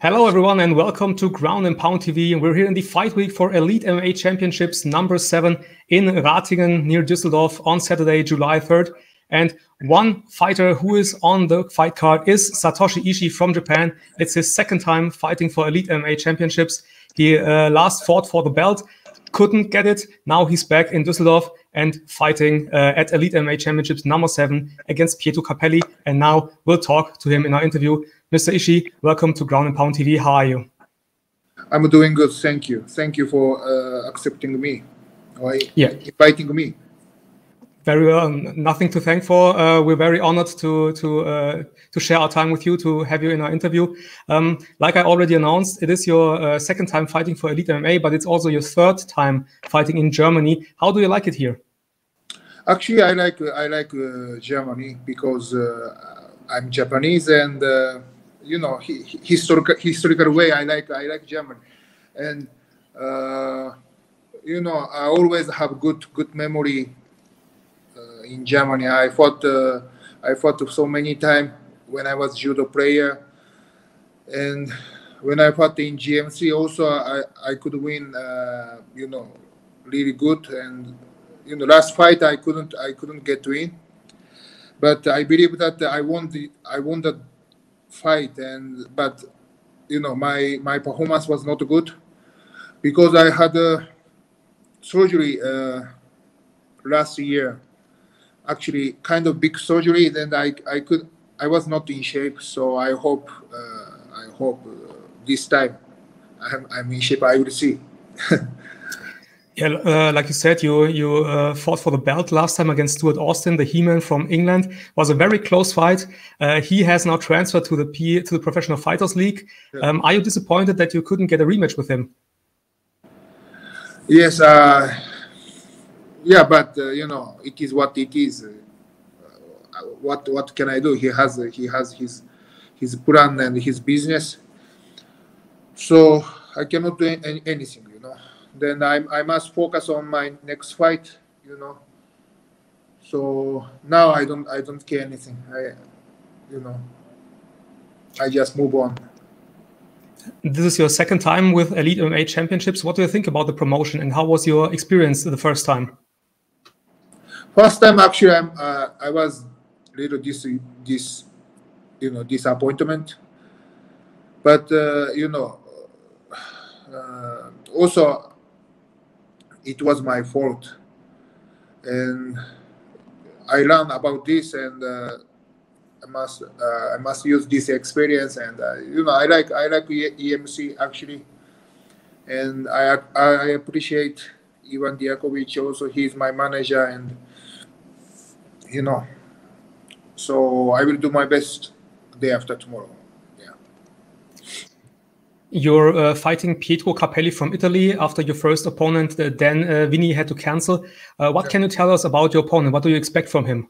Hello, everyone, and welcome to Ground and Pound TV. We're here in the fight week for Elite MMA Championships number 7 in Ratingen near Düsseldorf on Saturday, July 3rd. And one fighter who is on the fight card is Satoshi Ishii from Japan. It's his second time fighting for Elite MMA Championships. He last fought for the belt, couldn't get it. Now he's back in Düsseldorf and fighting at Elite MMA Championships number 7 against Pietro Capelli. And now we'll talk to him in our interview. Mr. Ishii, welcome to Ground and Pound TV. How are you? I'm doing good, thank you. Thank you for accepting me, or inviting me. Very well. Nothing to thank for. We're very honored to share our time with you, to have you in our interview. Like I already announced, it is your second time fighting for Elite MMA, but it's also your third time fighting in Germany. How do you like it here? Actually, I like Germany because I'm Japanese, and you know, historical way. I like Germany, and you know, I always have good memory. In Germany, I fought so many times when I was judo player, and when I fought in GMC also, I could win, you know, really good. And you know, last fight I couldn't get to win, but I believe that I won that fight. But you know, my performance was not good because I had a surgery last year. Actually, kind of big surgery. Then I was not in shape. So I hope this time I'm in shape. I will see. Yeah, like you said, you fought for the belt last time against Stuart Austin, the He-Man from England. It was a very close fight. He has now transferred to the Professional Fighters League. Yeah. Are you disappointed that you couldn't get a rematch with him? Yes. Yeah, but you know, it is what it is. What can I do? He has his plan and his business, so I cannot do anything. You know. Then I must focus on my next fight. You know. So now I don't care anything. I just move on. This is your second time with Elite MMA Championships. What do you think about the promotion, and how was your experience the first time? First time, actually, I was a little disappointment, but you know, also it was my fault, and I learned about this, and I must use this experience, and you know, I like EMC actually, and I appreciate Ivan Diakovic also. He's my manager, and you know, so I will do my best day after tomorrow. Yeah. You're fighting Pietro Capelli from Italy after your first opponent, Dan Vini, had to cancel. What can you tell us about your opponent? What do you expect from him?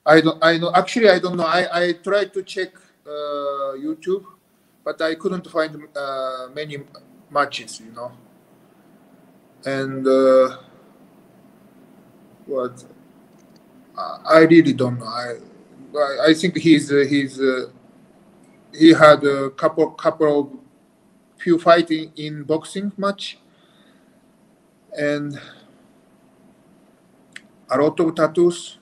I know. Actually, I don't know. I tried to check YouTube, but I couldn't find many matches. You know, and what. I really don't know. I think he had a couple of few fighting in boxing match, and a lot of tattoos,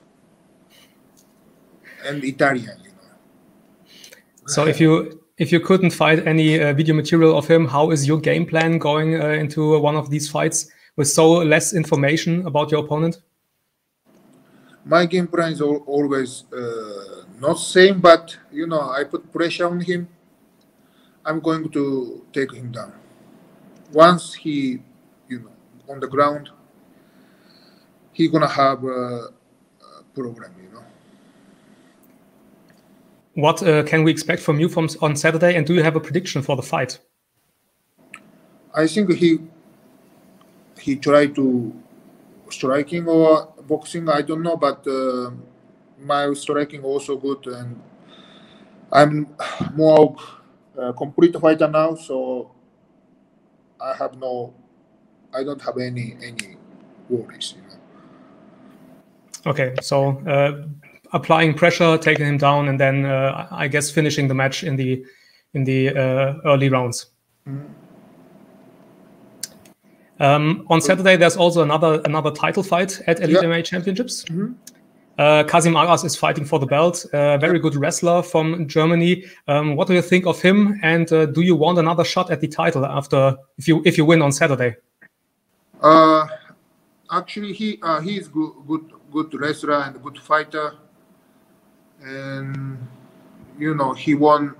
and Italian. You know. So if you couldn't find any video material of him, how is your game plan going into one of these fights with so less information about your opponent? My game plan is always not same, but you know, I put pressure on him. I'm going to take him down. Once he, you know, on the ground, he gonna have a program. You know. What can we expect from you on Saturday? And do you have a prediction for the fight? I think he tried to striking or boxing, I don't know, but my striking also good, and I'm more complete fighter now, so I don't have any worries, you know. Okay, so applying pressure, taking him down, and then I guess finishing the match in the early rounds. On Saturday, there's also another title fight at Elite MMA Championships. Kasim Aras is fighting for the belt. Very good wrestler from Germany. What do you think of him? And do you want another shot at the title after if you win on Saturday? Actually, he is good wrestler and good fighter, and he won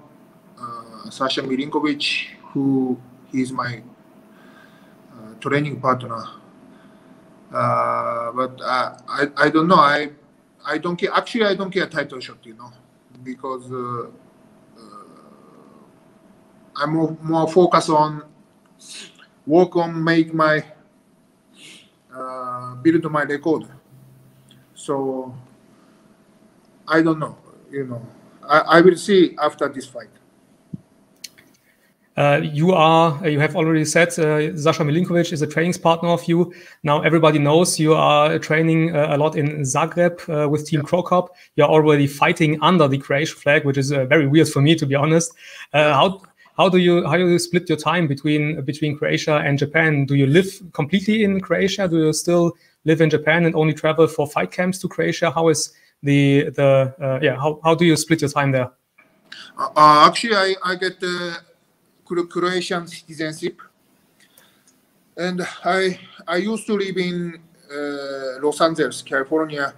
Sasha Milinkovic, who is my training partner. But I don't know. I don't care. Actually, I don't care title shot, because I'm more focused on make my build my record. So I don't know. I will see after this fight. You have already said Sasha Milinkovic is a training partner of you. Now everybody knows you are training a lot in Zagreb with Team Cro Cop. You're already fighting under the Croatian flag, which is very weird for me, to be honest. How do you split your time between Croatia and Japan? Do you live completely in Croatia? Do you still live in Japan and only travel for fight camps to Croatia? How is how do you split your time there? Actually, I get Croatian citizenship, and I used to live in Los Angeles, California,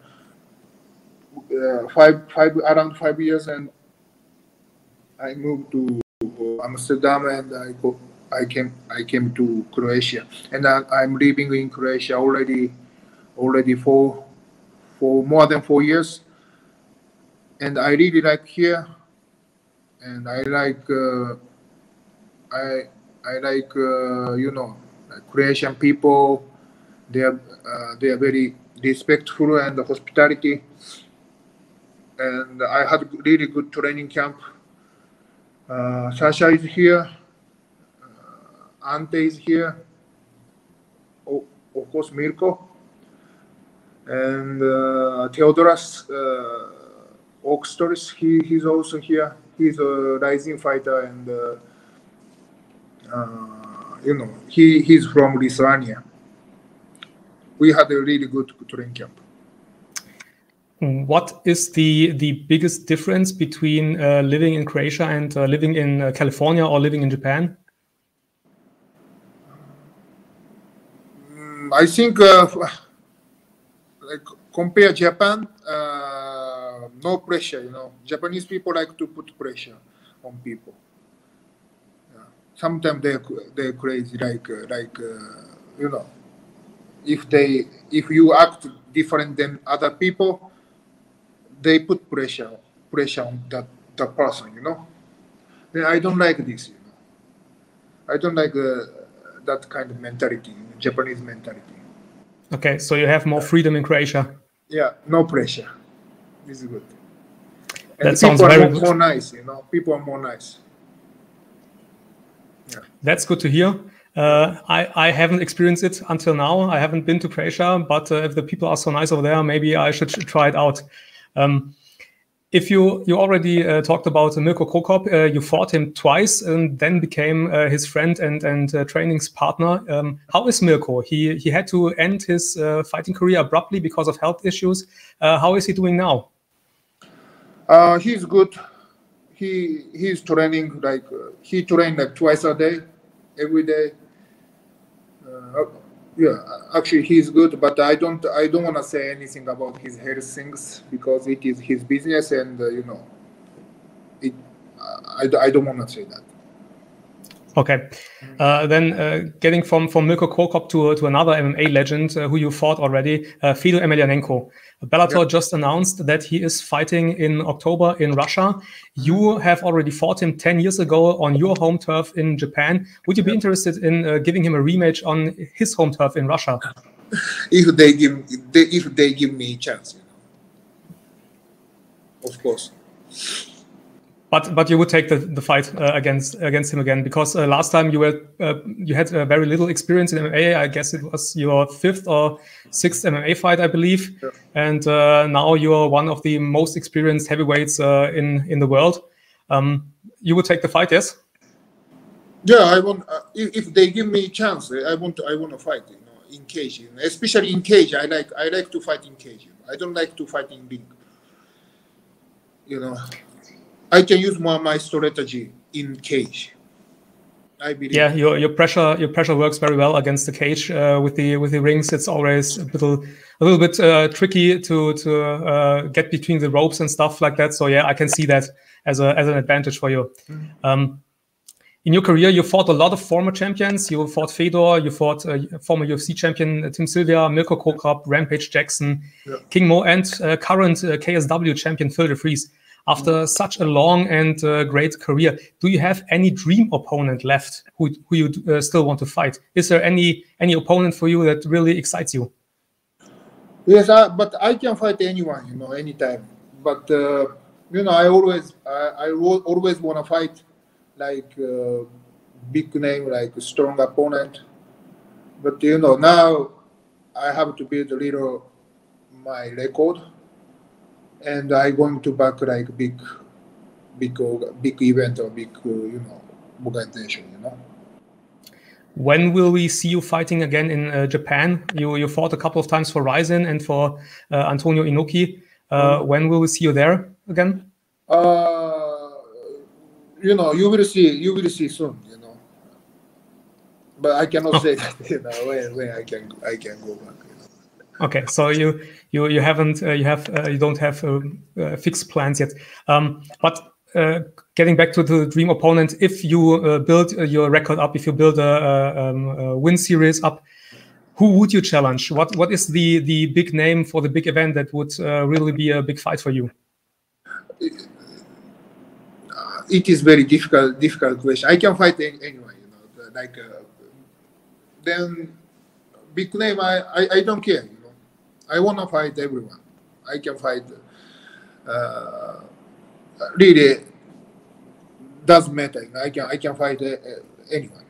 around 5 years, and I moved to Amsterdam, and I came to Croatia, and I'm living in Croatia already for more than 4 years, and I really like here, and I like. I like Croatian people. They are very respectful and hospitality. And I had really good training camp. Sasha is here. Ante is here. Of course, Mirko. And Theodoras Oxtoris, he's also here. He's a rising fighter, and he's from Lithuania. We had a really good training camp. What is the biggest difference between living in Croatia and living in California or living in Japan? I think compare Japan, no pressure. Japanese people like to put pressure on people. Sometimes they're crazy, if you act different than other people, they put pressure on that person, Then I don't like this, I don't like that kind of mentality, Japanese mentality. Okay, so you have more freedom in Croatia. Yeah, no pressure. This is good. And that sounds very good. More nice, People are more nice. Yeah. That's good to hear. I haven't experienced it until now. I haven't been to Croatia, but if the people are so nice over there, maybe I should try it out. If you already talked about Mirko Cro Cop, you fought him twice and then became his friend and trainings partner. How is Mirko? He had to end his fighting career abruptly because of health issues. How is he doing now? He's good. He's training he trained twice a day, every day. Actually he's good, but I don't want to say anything about his health things because it is his business, and I don't want to say that. Okay, then getting from Mirko Cro Cop to another MMA legend who you fought already, Fedor Emelianenko. Bellator just announced that he is fighting in October in Russia. You have already fought him 10 years ago on your home turf in Japan. Would you be interested in giving him a rematch on his home turf in Russia? If they give me a chance, of course. But you would take the fight against him again, because last time you had very little experience in MMA. I guess it was your 5th or 6th MMA fight, I believe, and now you are one of the most experienced heavyweights in the world. You would take the fight, yes? Yeah, I want. If they give me a chance, I want to fight. In cage, especially in cage. I like to fight in cage. I don't like to fight in ring. I can use my strategy in cage. I believe. Yeah, your pressure works very well against the cage. With the rings, it's always a little bit tricky to get between the ropes and stuff like that. So yeah, I can see that as an advantage for you. In your career, you fought a lot of former champions. You fought Fedor, you fought former UFC champion Tim Sylvia, Mirko Cro Cop, Rampage Jackson, King Mo, and current KSW champion Phil DeFries. After such a long and great career, do you have any dream opponent left who you still want to fight? Is there any opponent for you that really excites you? Yes, but I can fight anyone, anytime. But I always want to fight like big name, like a strong opponent. But now I have to build a little my record, and I'm going to back like big event or big organization. When will we see you fighting again in Japan? You fought a couple of times for Rizin and for Antonio Inoki. When will we see you there again? You will see soon. But I cannot say that. When I can go back. Okay, so you don't have fixed plans yet. But getting back to the dream opponent, if you build your record up, if you build a win series up, who would you challenge? What is the big name for the big event that would really be a big fight for you? It is very difficult question. I can fight anyone, then big name. I don't care. I want to fight everyone. I can fight. Really, doesn't matter. I can fight anyone.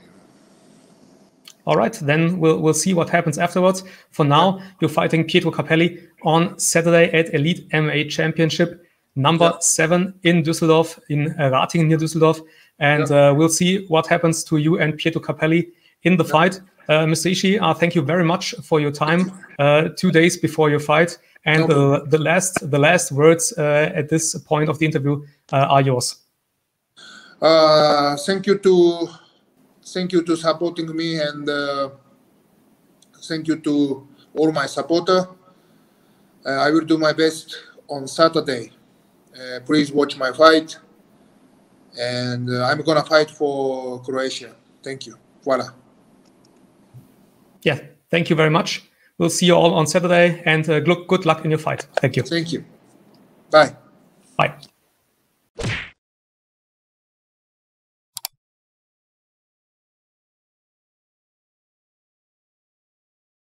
All right, then we'll see what happens afterwards. For now, you're fighting Pietro Capelli on Saturday at Elite MMA Championship number 7 in Düsseldorf, in Ratingen near Düsseldorf, and we'll see what happens to you and Pietro Capelli in the fight. Mr. Ishii, thank you very much for your time 2 days before your fight. And the last words at this point of the interview are yours. Thank you to supporting me, and thank you to all my supporters. I will do my best on Saturday. Please watch my fight, and I'm gonna fight for Croatia. Thank you. Voila. Yeah, thank you very much. We'll see you all on Saturday, and good luck in your fight. Thank you. Thank you. Bye. Bye.